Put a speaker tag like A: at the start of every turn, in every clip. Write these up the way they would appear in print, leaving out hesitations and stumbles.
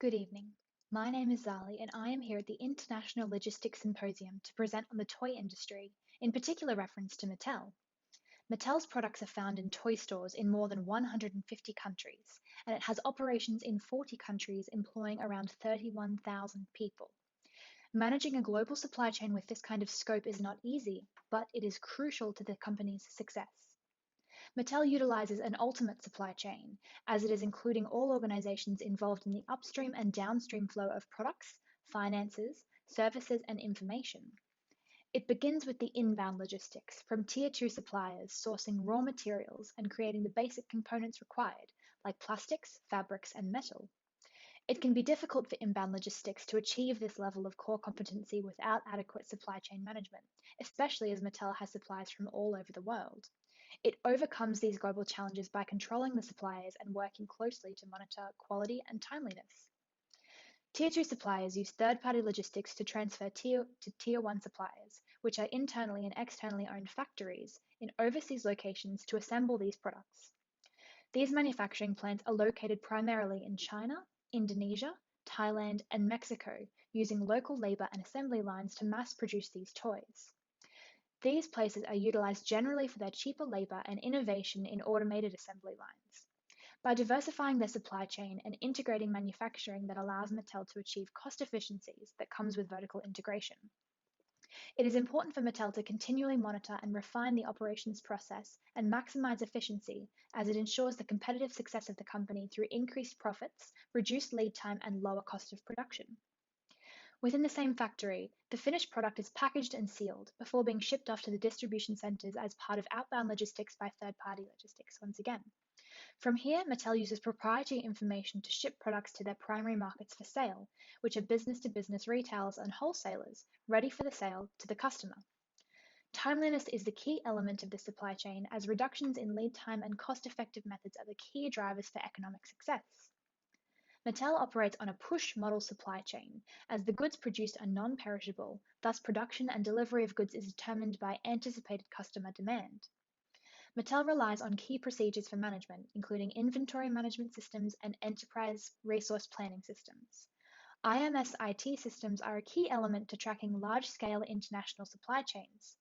A: Good evening. My name is Zali, and I am here at the International Logistics Symposium to present on the toy industry, in particular reference to Mattel. Mattel's products are found in toy stores in more than 150 countries, and it has operations in 40 countries employing around 31,000 people. Managing a global supply chain with this kind of scope is not easy, but it is crucial to the company's success. Mattel utilizes an ultimate supply chain, as it is including all organizations involved in the upstream and downstream flow of products, finances, services, and information. It begins with the inbound logistics, from Tier 2 suppliers sourcing raw materials and creating the basic components required, like plastics, fabrics, and metal. It can be difficult for inbound logistics to achieve this level of core competency without adequate supply chain management, especially as Mattel has suppliers from all over the world. It overcomes these global challenges by controlling the suppliers and working closely to monitor quality and timeliness. Tier 2 suppliers use third-party logistics to transfer to Tier 1 suppliers, which are internally and externally owned factories in overseas locations to assemble these products. These manufacturing plants are located primarily in China, Indonesia, Thailand, and Mexico, using local labor and assembly lines to mass produce these toys. These places are utilized generally for their cheaper labor and innovation in automated assembly lines. By diversifying their supply chain and integrating manufacturing that allows Mattel to achieve cost efficiencies that comes with vertical integration. It is important for Mattel to continually monitor and refine the operations process and maximize efficiency as it ensures the competitive success of the company through increased profits, reduced lead time, and lower cost of production. Within the same factory, the finished product is packaged and sealed before being shipped off to the distribution centers as part of outbound logistics by third-party logistics once again. From here, Mattel uses proprietary information to ship products to their primary markets for sale, which are business-to-business retailers and wholesalers, ready for the sale to the customer. Timeliness is the key element of the supply chain, as reductions in lead time and cost-effective methods are the key drivers for economic success. Mattel operates on a push model supply chain, as the goods produced are non-perishable, thus production and delivery of goods is determined by anticipated customer demand. Mattel relies on key procedures for management, including inventory management systems and enterprise resource planning systems. IMS IT systems are a key element to tracking large-scale international supply chains.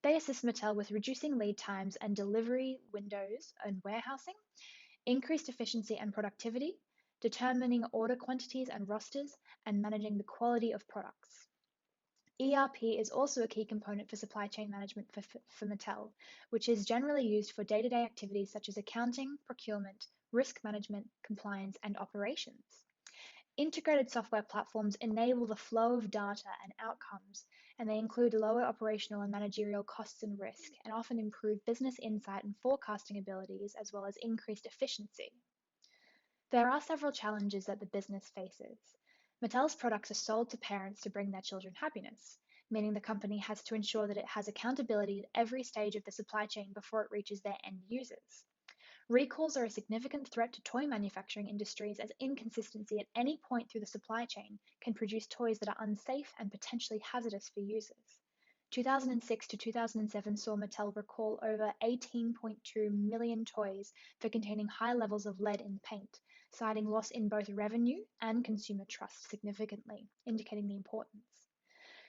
A: They assist Mattel with reducing lead times and delivery windows and warehousing, increased efficiency and productivity, determining order quantities and rosters, and managing the quality of products. ERP is also a key component for supply chain management for Mattel, which is generally used for day-to-day activities such as accounting, procurement, risk management, compliance, and operations. Integrated software platforms enable the flow of data and outcomes, and they include lower operational and managerial costs and risk, and often improve business insight and forecasting abilities, as well as increased efficiency. There are several challenges that the business faces. Mattel's products are sold to parents to bring their children happiness, meaning the company has to ensure that it has accountability at every stage of the supply chain before it reaches their end users. Recalls are a significant threat to toy manufacturing industries, as inconsistency at any point through the supply chain can produce toys that are unsafe and potentially hazardous for users. 2006 to 2007 saw Mattel recall over 18.2 million toys for containing high levels of lead in the paint, citing loss in both revenue and consumer trust significantly, indicating the importance.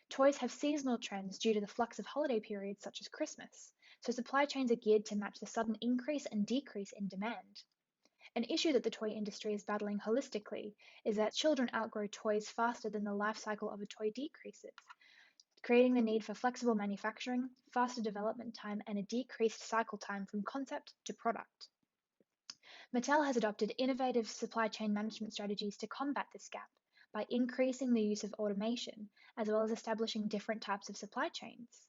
A: Toys have seasonal trends due to the flux of holiday periods such as Christmas, so supply chains are geared to match the sudden increase and decrease in demand. An issue that the toy industry is battling holistically is that children outgrow toys faster than the life cycle of a toy decreases, creating the need for flexible manufacturing, faster development time, and a decreased cycle time from concept to product. Mattel has adopted innovative supply chain management strategies to combat this gap by increasing the use of automation, as well as establishing different types of supply chains.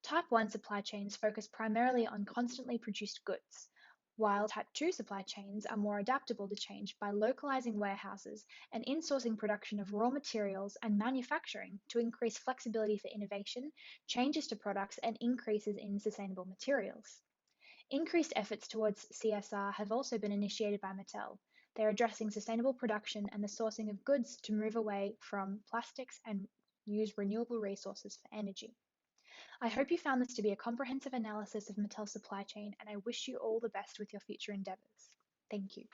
A: Type 1 supply chains focus primarily on constantly produced goods, while Type 2 supply chains are more adaptable to change by localizing warehouses and insourcing production of raw materials and manufacturing to increase flexibility for innovation, changes to products, and increases in sustainable materials. Increased efforts towards CSR have also been initiated by Mattel. They're addressing sustainable production and the sourcing of goods to move away from plastics and use renewable resources for energy. I hope you found this to be a comprehensive analysis of Mattel's supply chain, and I wish you all the best with your future endeavors. Thank you.